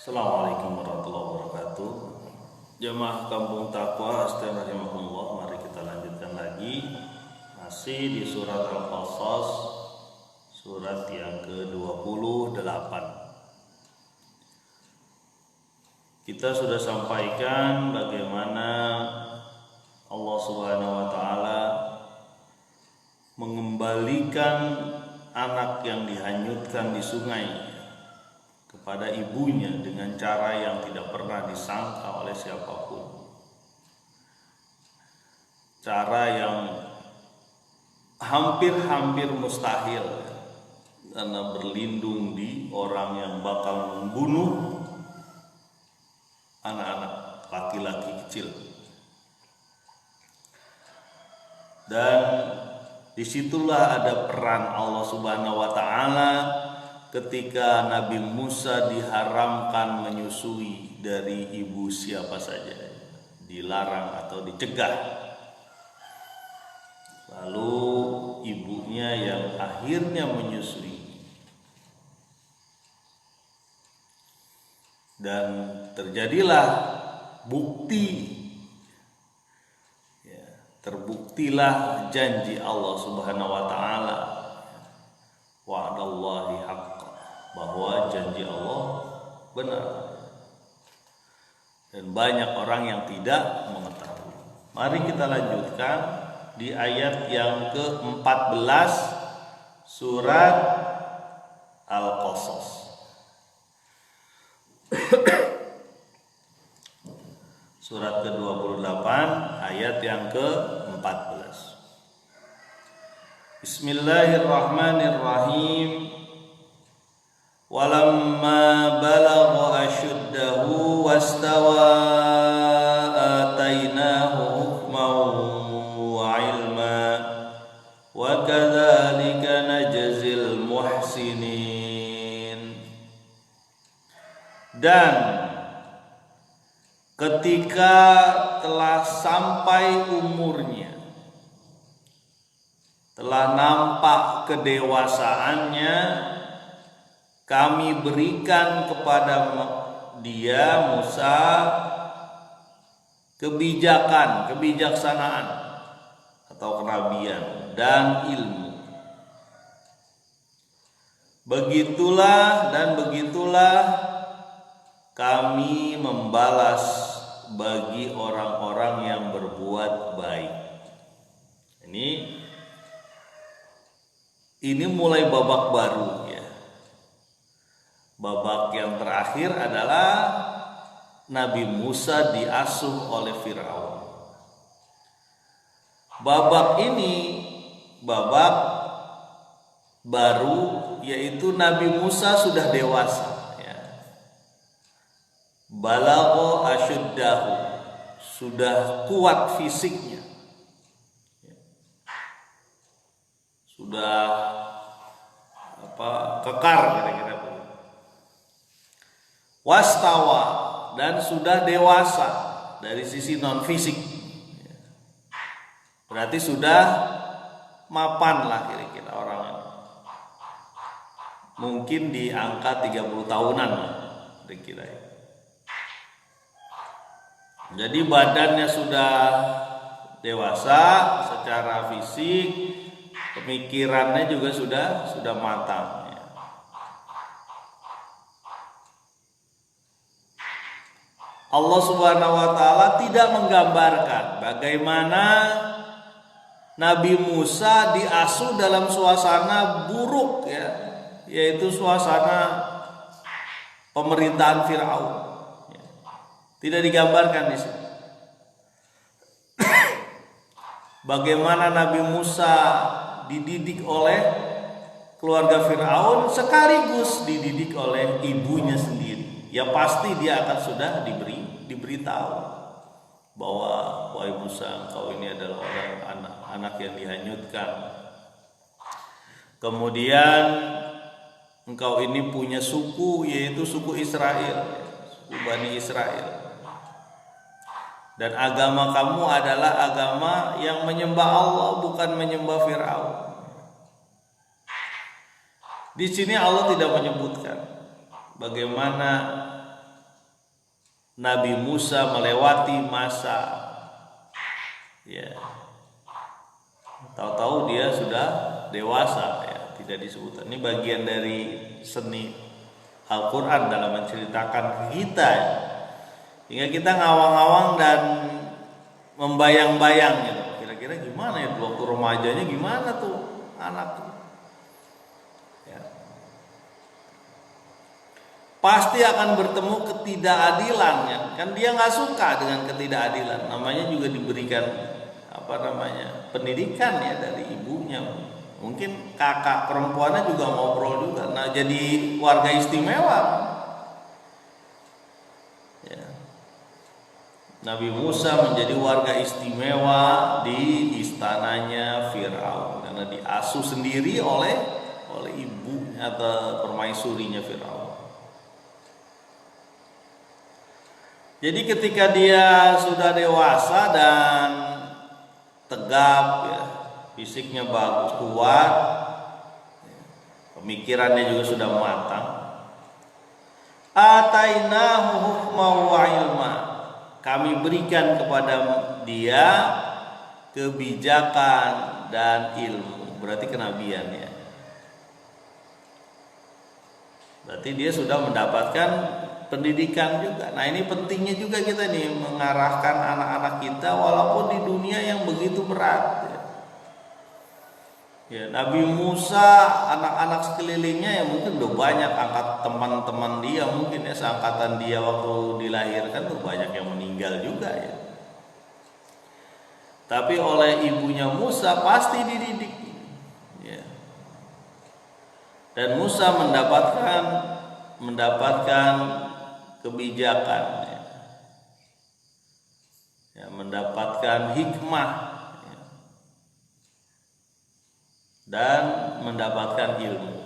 Assalamualaikum warahmatullahi wabarakatuh. Jamaah Kampung Taqwa Astagfirullahaladzim. Mari kita lanjutkan lagi. Masih di surat Al-Qasas, surat yang ke-28. Kita sudah sampaikan bagaimana Allah Subhanahu wa taala mengembalikan anak yang dihanyutkan di sungai kepada ibunya dengan cara yang tidak pernah disangka oleh siapapun. Cara yang hampir mustahil, karena berlindung di orang yang bakal membunuh anak-anak laki-laki kecil. Dan disitulah ada peran Allah Subhanahu wa taala ketika Nabi Musa diharamkan menyusui dari ibu siapa saja, dilarang atau dicegah. Lalu ibunya yang akhirnya menyusui, dan terjadilah bukti, terbuktilah janji Allah Subhanahu wa taala, wa'adallahi haqqa, bahwa janji Allah benar, dan banyak orang yang tidak mengetahui. Mari kita lanjutkan di ayat yang ke-14 surat Al-Qasas. Surat ke-28 ayat yang ke-14. Bismillahirrahmanirrahim. Walamma balagha ashuddahu wastawa atainahu hukman wa ilma wa kadzalika najzil muhsinin. Dan ketika telah sampai umurnya, telah nampak kedewasaannya, kami berikan kepada dia Musa kebijaksanaan atau kenabian dan ilmu. Begitulah kami membalas bagi orang-orang yang berbuat baik. Ini mulai babak baru ya. Babak yang terakhir adalah Nabi Musa diasuh oleh Firaun. Babak ini babak baru, yaitu Nabi Musa sudah dewasa ya. Balagha ashuddahu, sudah kuat fisiknya, sudah kekar kira-kira. Wastawa, dan sudah dewasa dari sisi non fisik, berarti sudah mapan lah kira-kira orang ini. Mungkin di angka 30 tahunan kira-kira. Jadi badannya sudah dewasa secara fisik, pemikirannya juga sudah matang. Allah Subhanahu wa taala tidak menggambarkan bagaimana Nabi Musa diasuh dalam suasana buruk ya, yaitu suasana pemerintahan Firaun. Tidak digambarkan di sini. Bagaimana Nabi Musa dididik oleh keluarga Firaun sekaligus dididik oleh ibunya sendiri. Ya pasti dia akan sudah diberitahu bahwa wahai Musa, engkau ini adalah anak yang dihanyutkan. Kemudian engkau ini punya suku, yaitu suku Israel, suku Bani Israel. Dan agama kamu adalah agama yang menyembah Allah, bukan menyembah Firaun. Di sini Allah tidak menyebutkan bagaimana Nabi Musa melewati masa, ya, tahu-tahu dia sudah dewasa, ya, tidak disebut. Ini bagian dari seni Al-Quran dalam menceritakan kita, hingga kita ngawang-ngawang dan membayang-bayang gitu. Kira-kira gimana ya waktu remajanya, gimana tuh anak tuh, ya. Pasti akan bertemu ketidakadilan, ya. Kan dia nggak suka dengan ketidakadilan. Namanya juga diberikan pendidikan, ya, dari ibunya. Mungkin kakak perempuannya juga ngobrol juga. Nah, jadi warga istimewa. Ya. Nabi Musa menjadi warga istimewa di istananya Firaun karena diasuh sendiri oleh ibu atau permaisurinya Firaun. Jadi ketika dia sudah dewasa dan tegap, ya, fisiknya bagus, kuat, pemikirannya juga sudah matang. Atainahu hukma wa ilma. Kami berikan kepada dia kebijakan dan ilmu. Berarti kenabian, ya. Berarti dia sudah mendapatkan pendidikan juga. Nah, ini pentingnya juga kita nih mengarahkan anak-anak kita walaupun di dunia yang begitu berat, ya. Ya, Nabi Musa, anak-anak sekelilingnya ya mungkin udah banyak, angkat teman-teman dia mungkin, ya, seangkatan dia waktu dilahirkan tuh banyak yang meninggal juga, ya. Tapi oleh ibunya Musa pasti dididik, ya. Dan Musa mendapatkan kebijakan, ya, mendapatkan hikmah, ya, dan mendapatkan ilmu.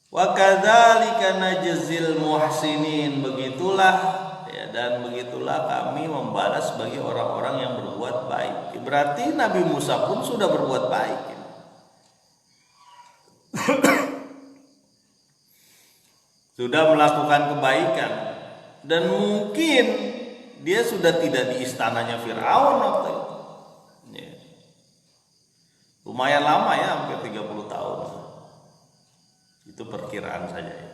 Wa kadzalika najzil muhsinin, begitulah, ya, dan begitulah kami membalas bagi orang-orang yang berbuat baik. Berarti Nabi Musa pun sudah berbuat baik, ya. Sudah melakukan kebaikan, dan mungkin dia sudah tidak di istananya Firaun waktu itu, ya. Lumayan lama, ya, hampir 30 tahun. Itu perkiraan saja, ya.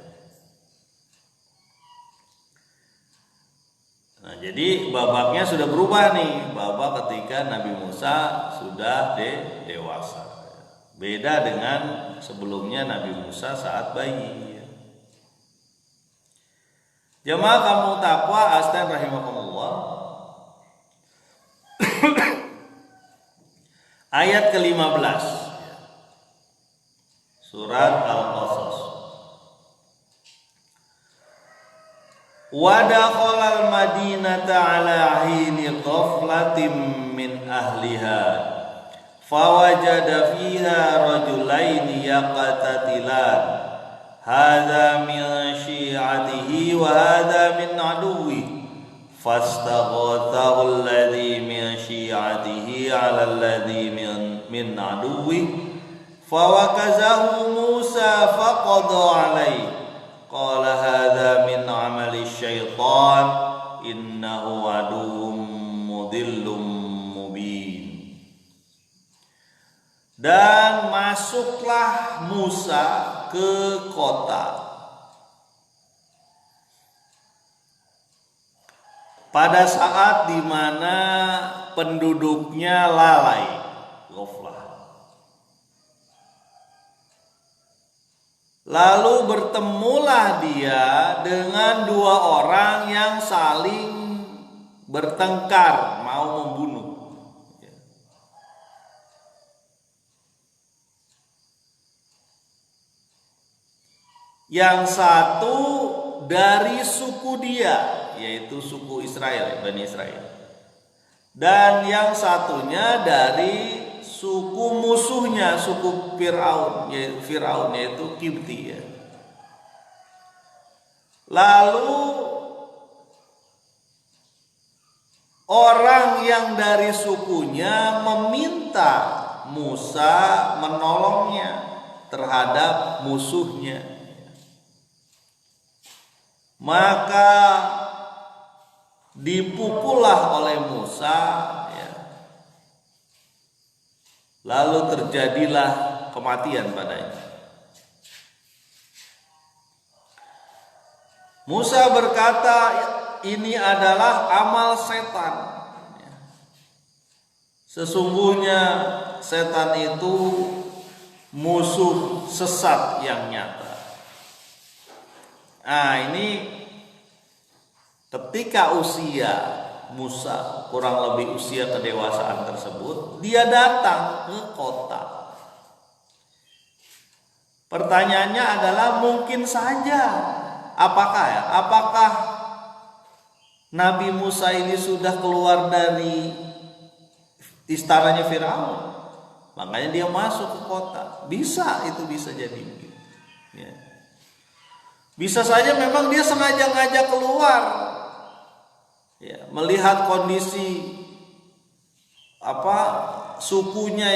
Nah, jadi babaknya sudah berubah nih, babak ketika Nabi Musa sudah dewasa. Beda dengan sebelumnya Nabi Musa saat bayi. Jamaah kamu takwa astan rahimakumullah. Ayat ke-15 surat Al-Qasas. Wa dakhala al-madinata ala hini ghaflatin min ahliha fawajada fiha rajulaini yaqtatilan. Hadza min syi'atihi wa hadza min aduwwi fastaghathahu alladhi min syi'atihi 'ala alladhi min aduwwi fawakazahu Musa faqada 'alaihi qala hadza min 'amali syaitan innahu aduwwum mudillum mubin. Dan masuklah Musa ke kota pada saat di mana penduduknya lalai, ghaflah. Lalu bertemulah dia dengan dua orang yang saling bertengkar mau membunuh. Yang satu dari suku dia, yaitu suku Israel, Bani Israel. Dan yang satunya dari suku musuhnya, suku Firaun, yaitu Kipti, ya. Lalu orang yang dari sukunya meminta Musa menolongnya terhadap musuhnya. Maka dipukullah oleh Musa, ya. Lalu terjadilah kematian padanya. Musa berkata, ini adalah amal setan. Sesungguhnya setan itu musuh sesat yang nyata. Nah, ini ketika usia Musa kurang lebih usia kedewasaan tersebut, dia datang ke kota. Pertanyaannya adalah mungkin saja, apakah Nabi Musa ini sudah keluar dari istananya Firaun? Makanya dia masuk ke kota. Bisa, itu bisa jadi. Ya. Bisa saja memang dia sengaja ngajak keluar, ya, melihat kondisi sukunya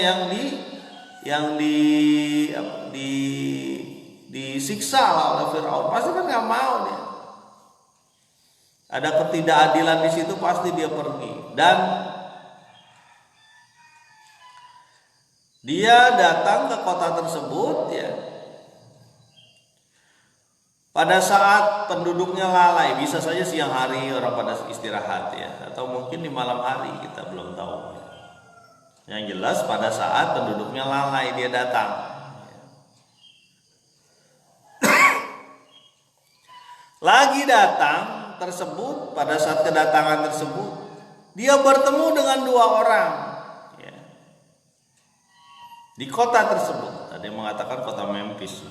yang disiksa oleh Firaun. Pasti kan nggak mau dia. Ada ketidakadilan di situ, pasti dia pergi. Dan dia datang ke kota tersebut, ya. Pada saat penduduknya lalai, bisa saja siang hari orang pada istirahat, ya, atau mungkin di malam hari, kita belum tahu. Yang jelas pada saat penduduknya lalai dia datang. Lagi datang tersebut, pada saat kedatangan tersebut, dia bertemu dengan dua orang, ya, di kota tersebut. Ada yang mengatakan kota Memphis.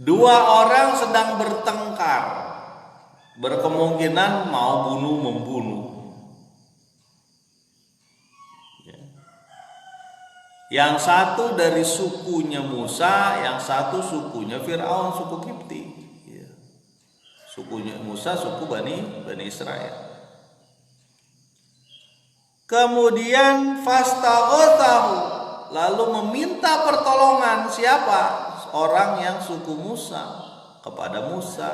Dua orang sedang bertengkar, berkemungkinan mau membunuh. Yang satu dari sukunya Musa, yang satu sukunya Firaun, suku Kipti. Sukunya Musa, suku Bani Israel. Kemudian fastaghathahu, lalu meminta pertolongan siapa? Orang yang suku Musa kepada Musa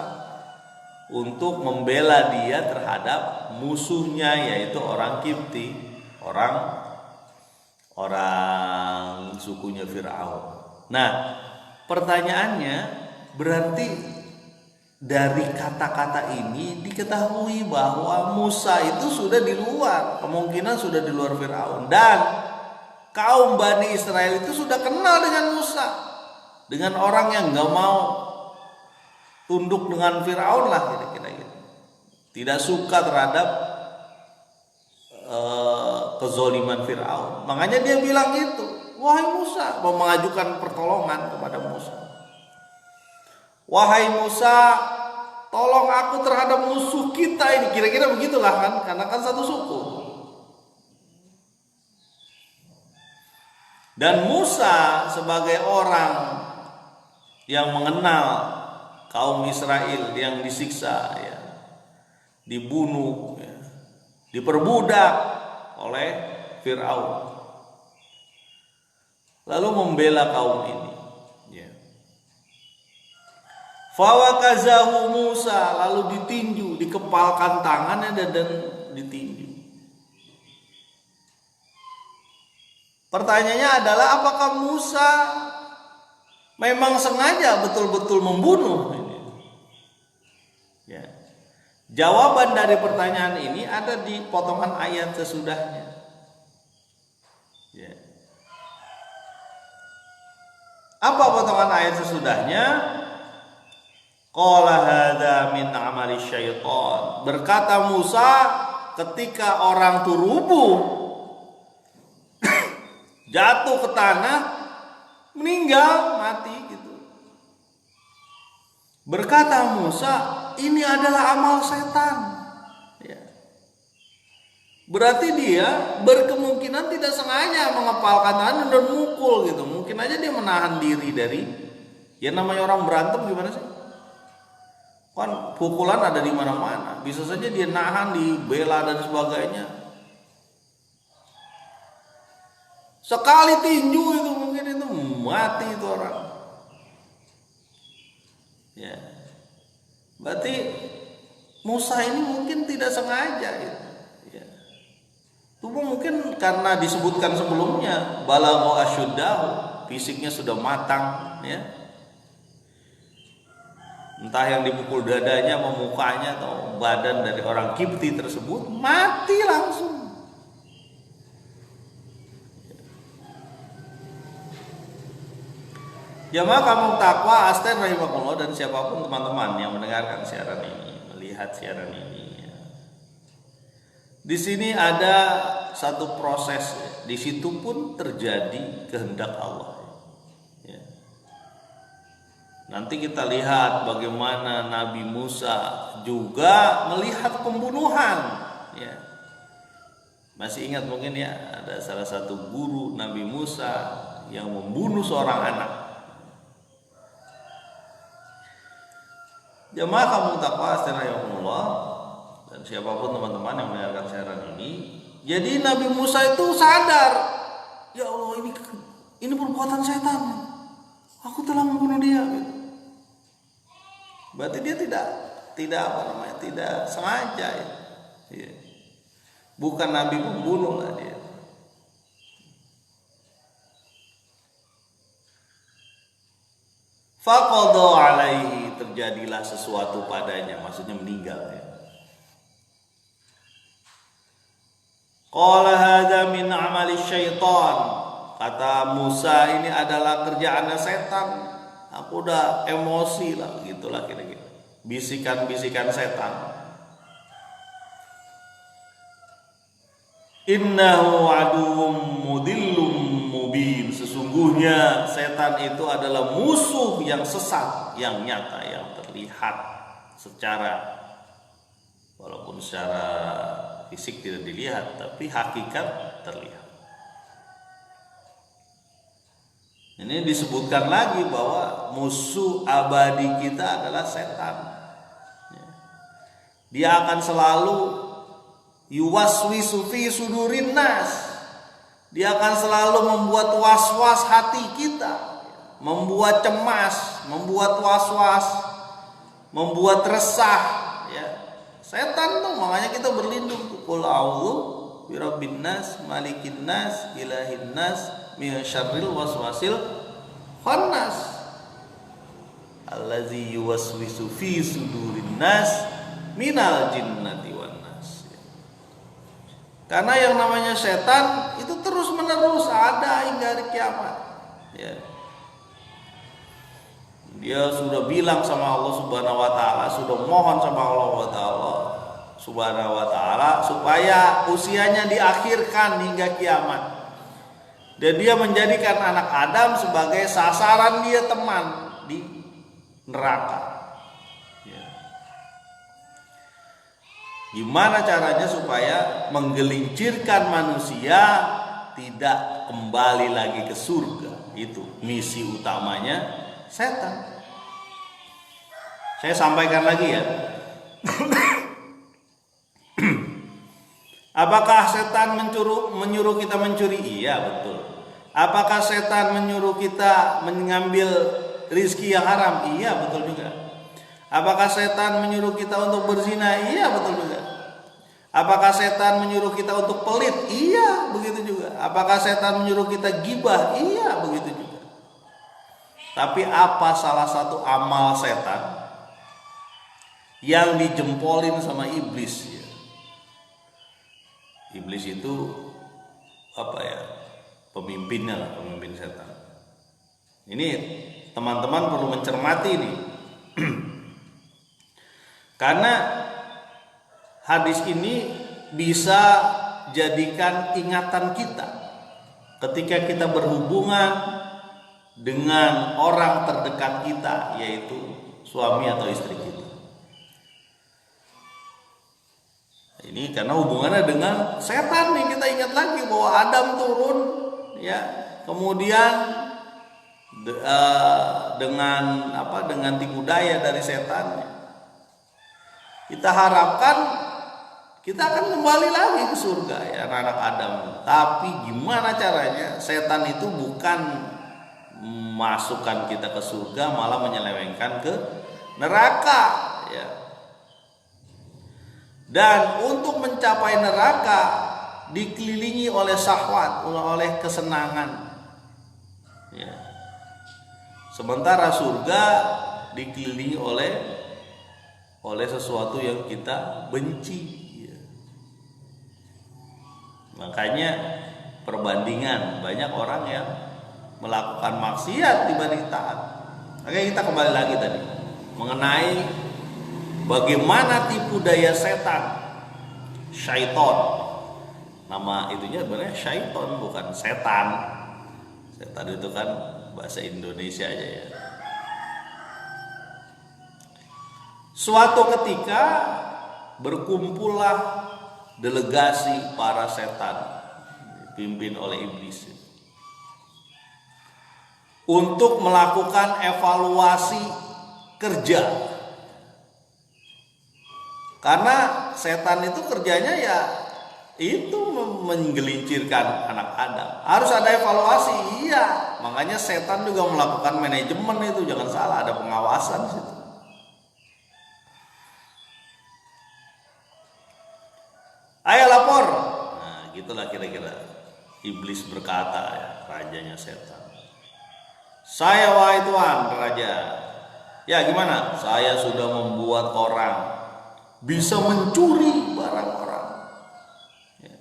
untuk membela dia terhadap musuhnya, yaitu orang Kipti, orang sukunya Firaun. Nah, pertanyaannya, berarti dari kata-kata ini diketahui bahwa Musa itu sudah di luar, kemungkinan sudah di luar Firaun, dan kaum Bani Israel itu sudah kenal dengan Musa, dengan orang yang nggak mau tunduk dengan Firaun lah, kira-kira gitu. Tidak suka terhadap kezoliman Firaun. Makanya dia bilang gitu, wahai Musa, mau mengajukan pertolongan kepada Musa. Wahai Musa, tolong aku terhadap musuh kita ini. Kira-kira begitulah kan, karena kan satu suku. Dan Musa sebagai orang yang mengenal kaum Israel yang disiksa, ya, dibunuh, ya, diperbudak oleh Firaun, lalu membela kaum ini, ya. Fawakazahu Musa, lalu ditinju, dikepalkan tangannya dan ditinju. Pertanyaannya adalah, apakah Musa memang sengaja betul-betul membunuh ini? Ya. Jawaban dari pertanyaan ini ada di potongan ayat sesudahnya. Ya. Apa potongan ayat sesudahnya? Qala hadza min amali syaitan. Berkata Musa ketika orang itu rubuh, jatuh ke tanah, meninggal, mati gitu. Berkata Musa, ini adalah amal setan. Ya. Berarti dia berkemungkinan tidak sengaja mengepalkan tangan dan mukul gitu. Mungkin aja dia menahan diri dari, ya namanya orang berantem gimana sih? Kan pukulan ada di mana-mana. Bisa saja dia nahan, dibela dan sebagainya. Sekali tinju itu mungkin itu mati itu orang. Ya. Berarti Musa ini mungkin tidak sengaja gitu. Ya. Itu mungkin karena disebutkan sebelumnya balagha asyuddahu, fisiknya sudah matang, ya. Entah yang dipukul dadanya, mukanya atau badan dari orang Kipti tersebut mati langsung. Jamaah kamu takwa asten rahimakumullah, dan siapapun teman-teman yang mendengarkan siaran ini, melihat siaran ini. Di sini ada satu proses, di situ pun terjadi kehendak Allah. Ya. Nanti kita lihat bagaimana Nabi Musa juga melihat pembunuhan. Ya. Masih ingat mungkin ya, ada salah satu guru Nabi Musa yang membunuh seorang anak. Jamaah kamu takwa astagfirullah, dan siapapun teman-teman yang mendengarkan siaran ini, jadi Nabi Musa itu sadar, ya Allah, ini perbuatan setan, aku telah membunuh dia. Berarti dia tidak sengaja, ya. Bukan Nabi pembunuh lah dia. Faqadha alaihi, terjadilah sesuatu padanya, maksudnya meninggal, ya. Qala hadza min amali syaitan, kata Musa, ini adalah kerjaannya setan. Aku udah emosi lah, gitulah kira-kira. Bisikan-bisikan setan. Innahu aduwwum mudillum mubin, sesungguhnya setan itu adalah musuh yang sesat, yang nyata, yang terlihat secara, walaupun secara fisik tidak dilihat, tapi hakikat terlihat. Ini disebutkan lagi bahwa musuh abadi kita adalah setan. Dia akan selalu yuwaswisu fi sudurin nas. Dia akan selalu membuat was-was hati kita, membuat cemas, membuat was-was, membuat resah, ya. Setan tuh, makanya kita berlindung, qul a'udzu birabbin nas, malikin nas, ilahin nas, min syarril waswasil khannas allazi yuwaswisu fi sudurin nas minal jinnati wan nas. Karena yang namanya setan itu terus menerus ada hingga hari kiamat, ya. Dia sudah bilang sama Allah Subhanahu wa taala, sudah mohon sama Allah Subhanahu wa taala supaya usianya diakhirkan hingga kiamat. Dan dia menjadikan anak Adam sebagai sasaran dia teman di neraka. Gimana caranya supaya menggelincirkan manusia tidak kembali lagi ke surga? Itu misi utamanya setan. Saya sampaikan lagi ya. Apakah setan menyuruh kita mencuri? Iya, betul. Apakah setan menyuruh kita mengambil rizki yang haram? Iya, betul juga. Apakah setan menyuruh kita untuk berzina? Iya, betul juga. Apakah setan menyuruh kita untuk pelit? Iya, begitu juga. Apakah setan menyuruh kita gibah? Iya, begitu juga. Tapi apa salah satu amal setan yang dijempolin sama iblis, ya? Iblis itu apa ya? Pemimpinnya lah, pemimpin setan. Ini teman-teman perlu mencermati nih. Karena hadis ini bisa jadikan ingatan kita ketika kita berhubungan dengan orang terdekat kita, yaitu suami atau istri kita. Ini karena hubungannya dengan setan nih, kita ingat lagi bahwa Adam turun, ya, kemudian dengan tipu daya dari setan. Kita harapkan kita akan kembali lagi ke surga, ya, anak Adam. Tapi gimana caranya? Setan itu bukan masukkan kita ke surga, malah menyelewengkan ke neraka, ya. Dan untuk mencapai neraka dikelilingi oleh syahwat, oleh kesenangan, ya. Sementara surga dikelilingi oleh sesuatu yang kita benci, ya. Makanya perbandingan, banyak orang yang melakukan maksiat dibanding taat. Oke, kita kembali lagi tadi mengenai bagaimana tipu daya setan, syaiton. Nama itunya sebenarnya syaiton, bukan setan. Setan itu kan bahasa Indonesia aja, ya. Suatu ketika berkumpullah delegasi para setan dipimpin oleh iblis untuk melakukan evaluasi kerja. Karena setan itu kerjanya ya itu menggelincirkan anak Adam. Harus ada evaluasi, iya. Makanya setan juga melakukan manajemen itu, jangan salah, ada pengawasan di situ. Ayo lapor. Nah, gitulah kira-kira. Iblis berkata, ya, rajanya setan. Saya wahai Tuhan, raja. Ya gimana? Saya sudah membuat orang bisa mencuri barang orang. Ya.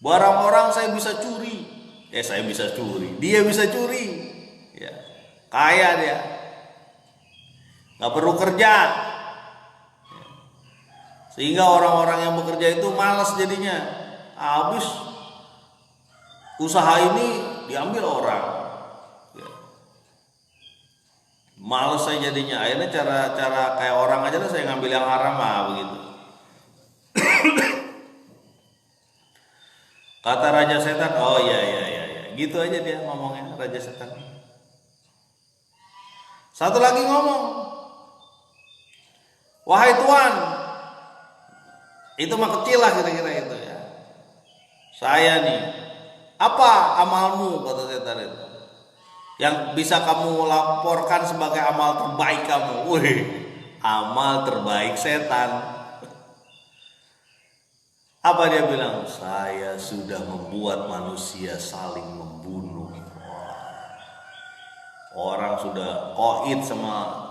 Barang orang saya bisa curi. Saya bisa curi. Dia bisa curi. Ya. Kaya dia. Gak perlu kerja. Sehingga orang-orang yang bekerja itu malas jadinya. Habis usaha ini diambil orang, ya. Malas saya jadinya. Akhirnya cara kayak orang aja lah, saya ngambil yang haram, begitu. Kata raja setan, oh ya, gitu aja dia ngomongnya, raja setan. Satu lagi ngomong, wahai Tuhan. Itu mah kecil lah kira-kira itu, ya. Saya nih, apa amalmu, kata setan itu, yang bisa kamu laporkan sebagai amal terbaik kamu? Wih, amal terbaik setan. Apa dia bilang? Saya sudah membuat manusia saling membunuh. Orang sudah koid sama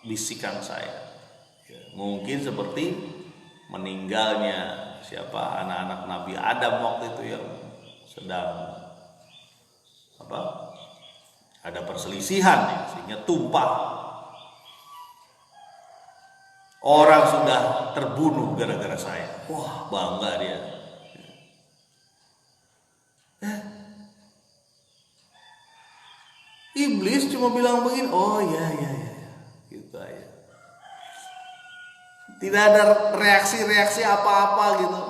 bisikan saya. Mungkin seperti meninggalnya siapa anak-anak Nabi Adam waktu itu yang sedang ada perselisihan, ya, sehingga tumpah. Orang sudah terbunuh gara-gara saya. Wah, bangga dia. Iblis cuma bilang begini, oh ya, gitu aja. Tidak ada reaksi apa-apa gitu.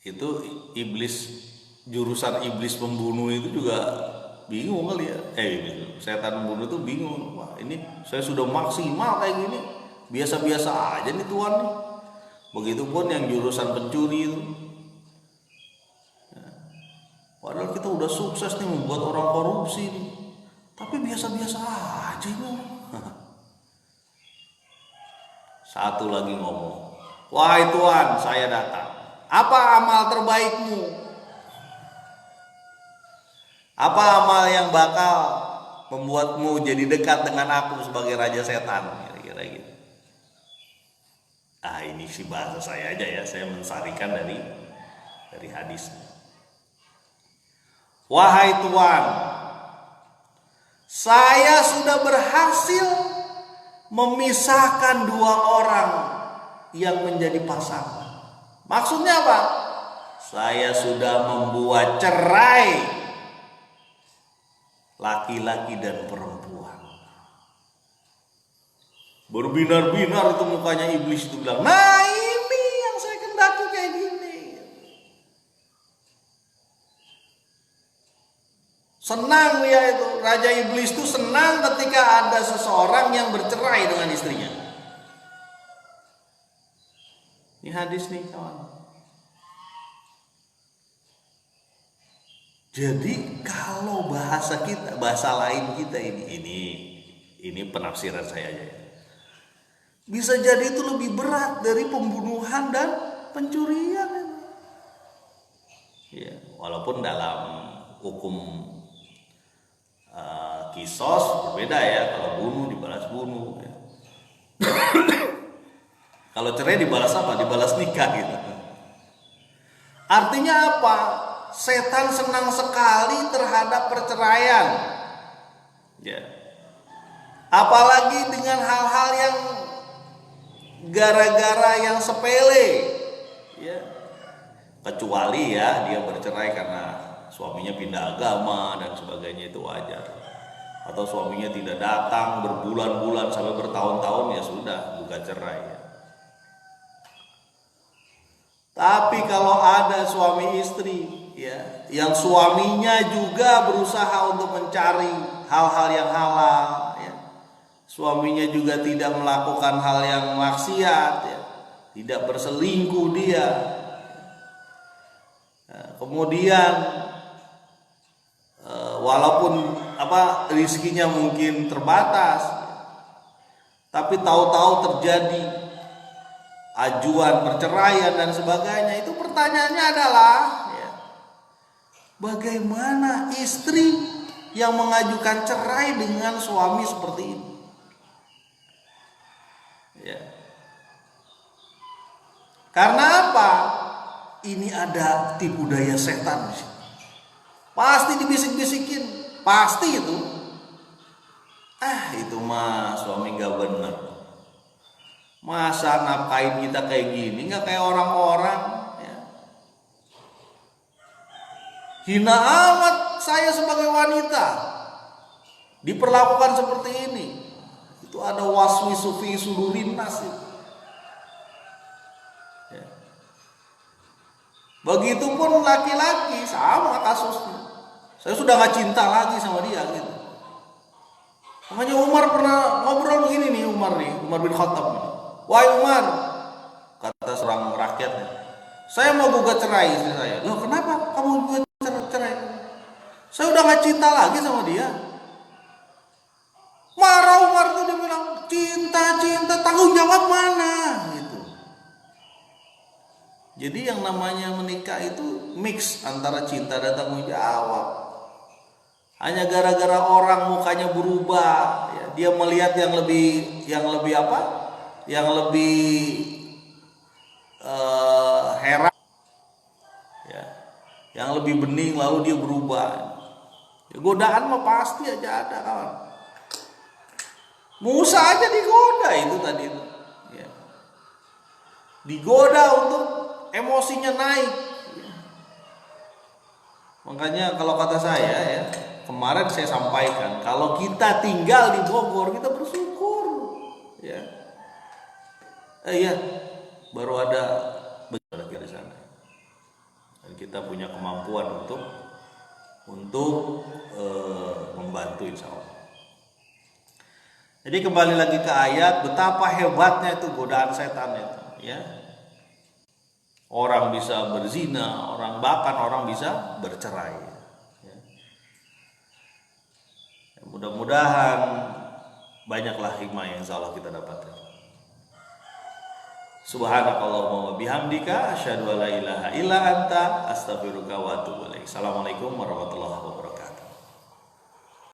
Itu iblis, jurusan iblis pembunuh itu juga bingung kali ya. Setan pembunuh itu bingung. Wah, ini saya sudah maksimal kayak gini, biasa-biasa aja nih Tuhan nih. Begitupun yang jurusan pencuri itu. Padahal kita udah sukses nih membuat orang korupsi nih, tapi biasa-biasa aja nih. Satu lagi ngomong, wahai Tuhan, saya datang. Apa amal terbaikmu? Apa amal yang bakal membuatmu jadi dekat dengan aku sebagai raja setan? Kira-kira gitu. Ini sih bahasa saya aja, ya. Saya mensarikan dari hadis. Wahai Tuhan, saya sudah berhasil memisahkan dua orang yang menjadi pasangan. Maksudnya apa? Saya sudah membuat cerai laki-laki dan perempuan. Berbinar-binar itu mukanya iblis itu bilang, nah ini yang saya kendaki kayak gini. Senang dia itu, raja iblis itu senang ketika ada seseorang yang bercerai dengan istrinya. Ini hadis nih kawan. Jadi kalau kalau bahasa kita, bahasa lain kita ini penafsiran saya aja ya. Bisa jadi itu lebih berat dari pembunuhan dan pencurian. Ya, walaupun dalam hukum kisos berbeda ya. Kalau bunuh dibalas bunuh. Ya. Kalau cerai dibalas apa? Dibalas nikah gitu. Artinya apa? Setan senang sekali terhadap perceraian. Ya. Apalagi dengan hal-hal yang gara-gara yang sepele. Ya. Kecuali ya dia bercerai karena suaminya pindah agama dan sebagainya, itu wajar. Atau suaminya tidak datang berbulan-bulan sampai bertahun-tahun, ya sudah, bukan cerai ya. Tapi kalau ada suami istri ya, yang suaminya juga berusaha untuk mencari hal-hal yang halal ya. Suaminya juga tidak melakukan hal yang maksiat ya, tidak berselingkuh dia. Nah, kemudian walaupun rizkinya mungkin terbatas, tapi tahu-tahu terjadi ajuan perceraian dan sebagainya, itu pertanyaannya adalah ya, bagaimana istri yang mengajukan cerai dengan suami seperti ini ya. Karena apa? Ini ada tipu daya setan. Pasti dibisik-bisikin, pasti itu. Itu mah suami gak bener. Masa nafkain kita kayak gini, nggak kayak orang-orang ya. Hina amat saya sebagai wanita diperlakukan seperti ini. Itu ada waswisu fi sudurin nas ya. Begitupun laki-laki sama kasusnya. Saya sudah nggak cinta lagi sama dia gitu. Makanya Umar pernah ngobrol begini nih, Umar bin Khattab nih. Wahai Umar, kata seorang rakyatnya, saya mau gugat cerai istri saya. Loh, kenapa kamu gugat cerai? Saya udah gak cinta lagi sama dia. Marah Umar tuh, dia bilang, cinta, tanggung jawab mana? Gitu. Jadi yang namanya menikah itu mix antara cinta dan tanggung jawab. Hanya gara-gara orang mukanya berubah, ya, dia melihat yang lebih apa? Yang lebih heran ya, yang lebih bening, lalu dia berubah ya. Godaan mah pasti aja ada kawan. Musa aja digoda itu tadi ya. Digoda untuk emosinya naik ya. Makanya kalau kata saya ya, kemarin saya sampaikan, kalau kita tinggal di Bogor kita bersyukur ya. Iya, baru ada begitu di sana. Dan kita punya kemampuan untuk membantu, insya Allah. Jadi kembali lagi ke ayat, betapa hebatnya itu godaan setan itu, ya. Orang bisa berzina, bahkan orang bisa bercerai. Ya. Mudah-mudahan banyaklah hikmah yang insya Allah kita dapatkan. Subhanakallahumma wa bihamdika asyhadu an la ilaha illa anta astaghfiruka wa atubu ilaik. Assalamualaikum warahmatullahi wabarakatuh.